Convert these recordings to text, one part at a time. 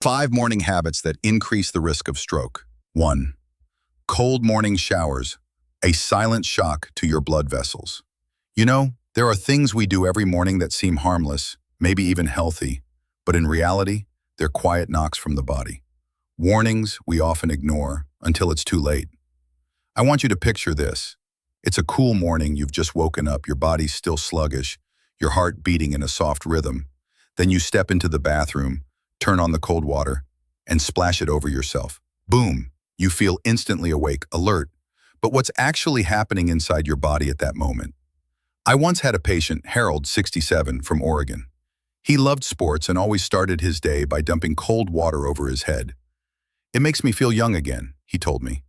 5 morning habits that increase the risk of stroke. 1. Cold morning showers, a silent shock to your blood vessels. You know, there are things we do every morning that seem harmless, maybe even healthy, but in reality, they're quiet knocks from the body. Warnings we often ignore until it's too late. I want you to picture this. It's a cool morning, you've just woken up, your body's still sluggish, your heart beating in a soft rhythm. Then you step into the bathroom, turn on the cold water, and splash it over yourself. Boom! You feel instantly awake, alert. But what's actually happening inside your body at that moment? I once had a patient, Harold, 67, from Oregon. He loved sports and always started his day by dumping cold water over his head. "It makes me feel young again," he told me.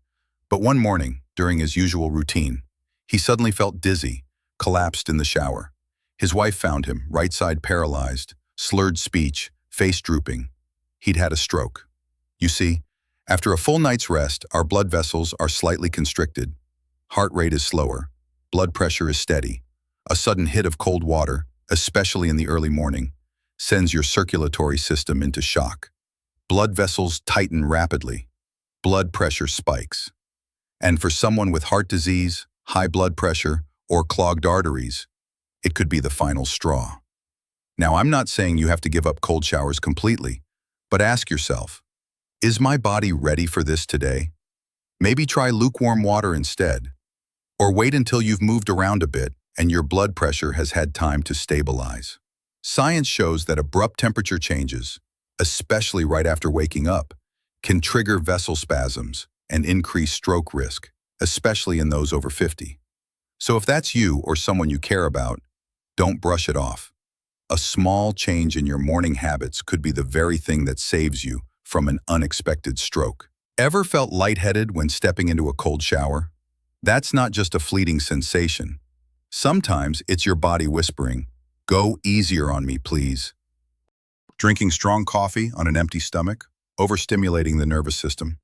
But one morning, during his usual routine, he suddenly felt dizzy, collapsed in the shower. His wife found him, right side paralyzed, slurred speech, face drooping. He'd had a stroke. You see, after a full night's rest, our blood vessels are slightly constricted. Heart rate is slower. Blood pressure is steady. A sudden hit of cold water, especially in the early morning, sends your circulatory system into shock. Blood vessels tighten rapidly. Blood pressure spikes. And for someone with heart disease, high blood pressure, or clogged arteries, it could be the final straw. Now, I'm not saying you have to give up cold showers completely, but ask yourself, is my body ready for this today? Maybe try lukewarm water instead. Or wait until you've moved around a bit and your blood pressure has had time to stabilize. Science shows that abrupt temperature changes, especially right after waking up, can trigger vessel spasms and increase stroke risk, especially in those over 50. So if that's you or someone you care about, don't brush it off. A small change in your morning habits could be the very thing that saves you from an unexpected stroke. Ever felt lightheaded when stepping into a cold shower? That's not just a fleeting sensation. Sometimes it's your body whispering, "Go easier on me, please." Drinking strong coffee on an empty stomach, overstimulating the nervous system.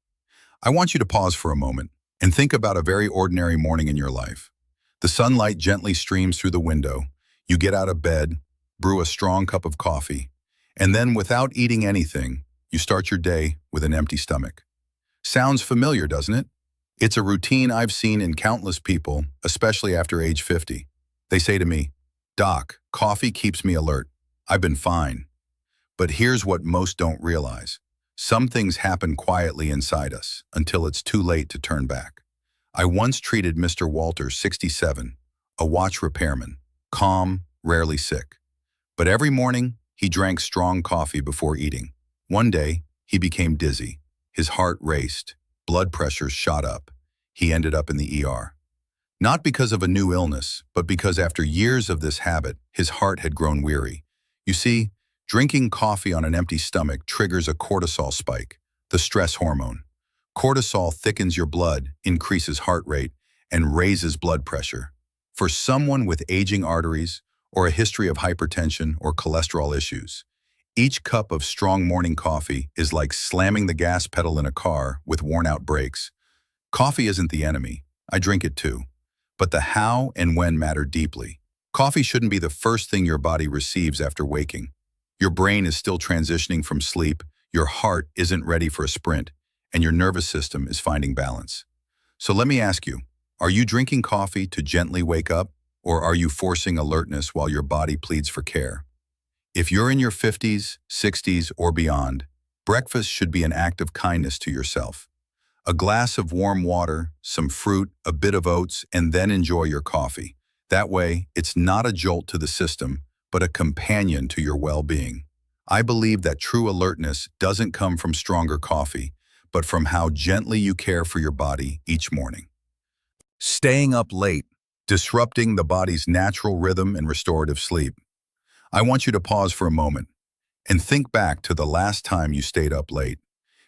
I want you to pause for a moment and think about a very ordinary morning in your life. The sunlight gently streams through the window. You get out of bed, brew a strong cup of coffee, and then without eating anything, you start your day with an empty stomach. Sounds familiar, doesn't it? It's a routine I've seen in countless people, especially after age 50. They say to me, "Doc, coffee keeps me alert. I've been fine." But here's what most don't realize. Some things happen quietly inside us until it's too late to turn back. I once treated Mr. Walter, 67, a watch repairman, calm, rarely sick. But every morning, he drank strong coffee before eating. One day, he became dizzy. His heart raced. Blood pressure shot up. He ended up in the ER. Not because of a new illness, but because after years of this habit, his heart had grown weary. You see, drinking coffee on an empty stomach triggers a cortisol spike, the stress hormone. Cortisol thickens your blood, increases heart rate, and raises blood pressure. For someone with aging arteries, or a history of hypertension or cholesterol issues, each cup of strong morning coffee is like slamming the gas pedal in a car with worn-out brakes. Coffee isn't the enemy. I drink it too. But the how and when matter deeply. Coffee shouldn't be the first thing your body receives after waking. Your brain is still transitioning from sleep, your heart isn't ready for a sprint, and your nervous system is finding balance. So let me ask you, are you drinking coffee to gently wake up, or are you forcing alertness while your body pleads for care? If you're in your 50s, 60s, or beyond, breakfast should be an act of kindness to yourself. A glass of warm water, some fruit, a bit of oats, and then enjoy your coffee. That way, it's not a jolt to the system, but a companion to your well-being. I believe that true alertness doesn't come from stronger coffee, but from how gently you care for your body each morning. Staying up late, disrupting the body's natural rhythm and restorative sleep. I want you to pause for a moment and think back to the last time you stayed up late.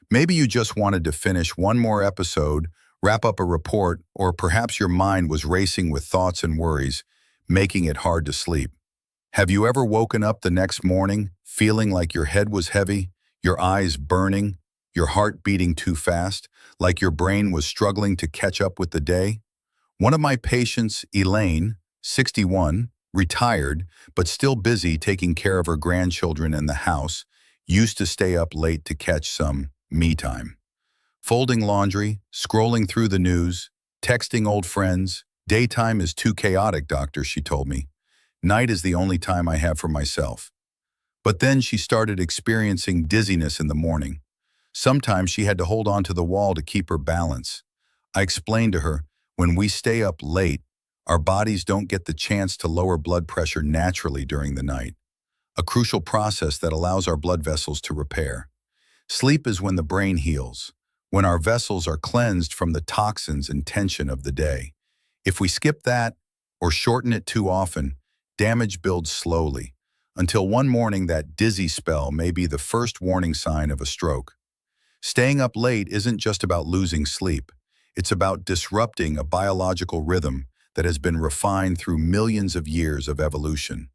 Maybe you just wanted to finish one more episode, wrap up a report, or perhaps your mind was racing with thoughts and worries, making it hard to sleep. Have you ever woken up the next morning feeling like your head was heavy, your eyes burning, your heart beating too fast, like your brain was struggling to catch up with the day? One of my patients, Elaine, 61, retired, but still busy taking care of her grandchildren and the house, Used to stay up late to catch some me time. Folding laundry, scrolling through the news, texting old friends. Daytime is too chaotic, doctor, she told me. Night is the only time I have for myself. But then she started experiencing dizziness in the morning. Sometimes she had to hold on to the wall to keep her balance. I explained to her, when we stay up late, our bodies don't get the chance to lower blood pressure naturally during the night, a crucial process that allows our blood vessels to repair. Sleep is when the brain heals, when our vessels are cleansed from the toxins and tension of the day. If we skip that or shorten it too often, damage builds slowly, until one morning that dizzy spell may be the first warning sign of a stroke. Staying up late isn't just about losing sleep. It's about disrupting a biological rhythm that has been refined through millions of years of evolution.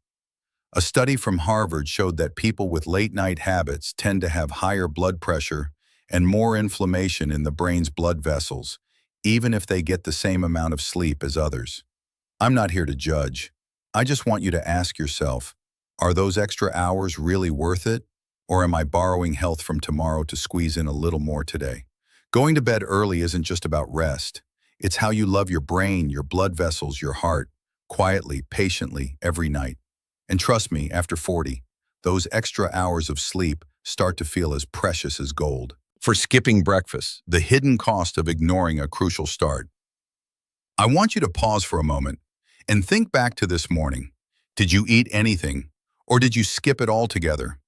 A study from Harvard showed that people with late-night habits tend to have higher blood pressure and more inflammation in the brain's blood vessels, even if they get the same amount of sleep as others. I'm not here to judge. I just want you to ask yourself, are those extra hours really worth it? Or am I borrowing health from tomorrow to squeeze in a little more today? Going to bed early isn't just about rest. It's how you love your brain, your blood vessels, your heart, quietly, patiently, every night. And trust me, after 40, those extra hours of sleep start to feel as precious as gold. For skipping breakfast, the hidden cost of ignoring a crucial start. I want you to pause for a moment and think back to this morning. Did you eat anything, or did you skip it altogether?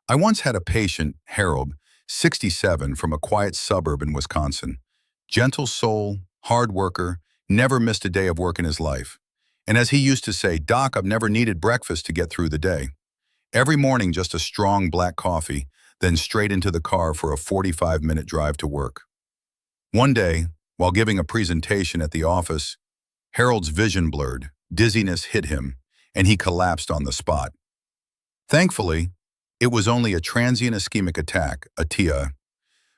I once had a patient, Harold, 67, from a quiet suburb in Wisconsin. Gentle soul, hard worker, never missed a day of work in his life. And as he used to say, "Doc, I've never needed breakfast to get through the day." Every morning, just a strong black coffee, then straight into the car for a 45-minute drive to work. One day, while giving a presentation at the office, Harold's vision blurred, dizziness hit him, and he collapsed on the spot. Thankfully, it was only a transient ischemic attack, a TIA,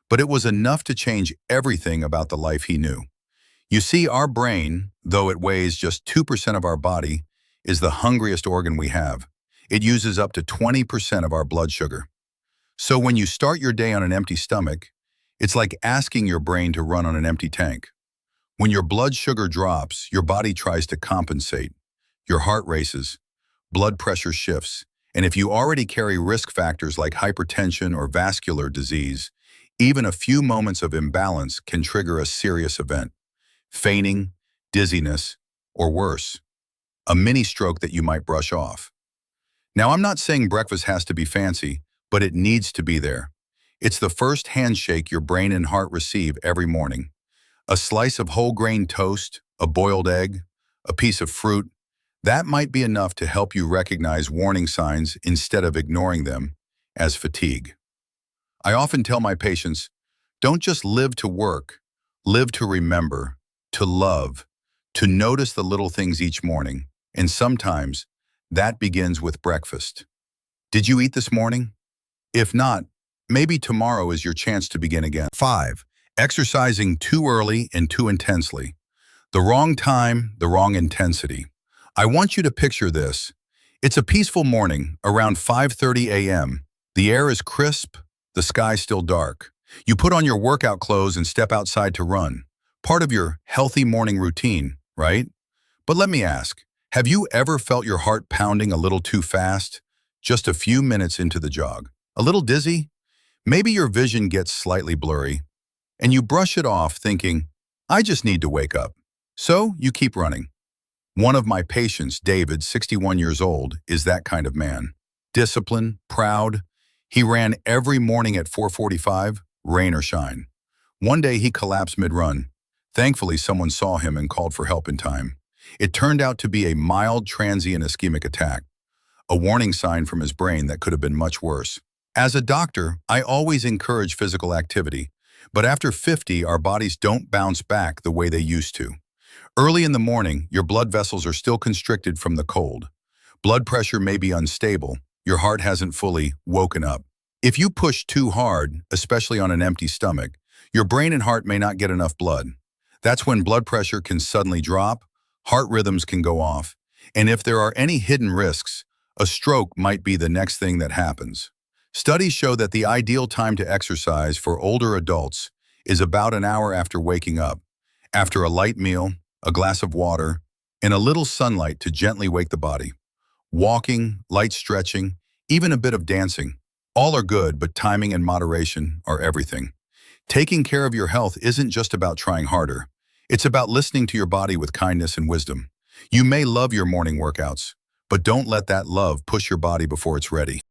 but it was enough to change everything about the life he knew. You see, our brain, though it weighs just 2% of our body, is the hungriest organ we have. It uses up to 20% of our blood sugar. So when you start your day on an empty stomach, it's like asking your brain to run on an empty tank. When your blood sugar drops, your body tries to compensate. Your heart races, blood pressure shifts, and if you already carry risk factors like hypertension or vascular disease, even a few moments of imbalance can trigger a serious event. Fainting, dizziness, or worse, a mini stroke that you might brush off. Now, I'm not saying breakfast has to be fancy, but it needs to be there. It's the first handshake your brain and heart receive every morning. A slice of whole grain toast, a boiled egg, a piece of fruit, that might be enough to help you recognize warning signs instead of ignoring them as fatigue. I often tell my patients, don't just live to work, live to remember, to love, to notice the little things each morning. And sometimes that begins with breakfast. Did you eat this morning? If not, maybe tomorrow is your chance to begin again. 5. Exercising too early and too intensely. The wrong time, the wrong intensity. I want you to picture this. It's a peaceful morning, around 5:30 a.m. The air is crisp, the sky still dark. You put on your workout clothes and step outside to run. Part of your healthy morning routine, right? But let me ask, have you ever felt your heart pounding a little too fast? Just a few minutes into the jog. A little dizzy? Maybe your vision gets slightly blurry, and you brush it off thinking, I just need to wake up. So you keep running. One of my patients, David, 61 years old, is that kind of man. Disciplined, proud. He ran every morning at 4:45, rain or shine. One day he collapsed mid-run. Thankfully, someone saw him and called for help in time. It turned out to be a mild transient ischemic attack, a warning sign from his brain that could have been much worse. As a doctor, I always encourage physical activity, but after 50, our bodies don't bounce back the way they used to. Early in the morning, your blood vessels are still constricted from the cold. Blood pressure may be unstable. Your heart hasn't fully woken up. If you push too hard, especially on an empty stomach, your brain and heart may not get enough blood. That's when blood pressure can suddenly drop, heart rhythms can go off, and if there are any hidden risks, a stroke might be the next thing that happens. Studies show that the ideal time to exercise for older adults is about an hour after waking up, after a light meal, a glass of water, and a little sunlight to gently wake the body. Walking, light stretching, even a bit of dancing, all are good, but timing and moderation are everything. Taking care of your health isn't just about trying harder. It's about listening to your body with kindness and wisdom. You may love your morning workouts, but don't let that love push your body before it's ready.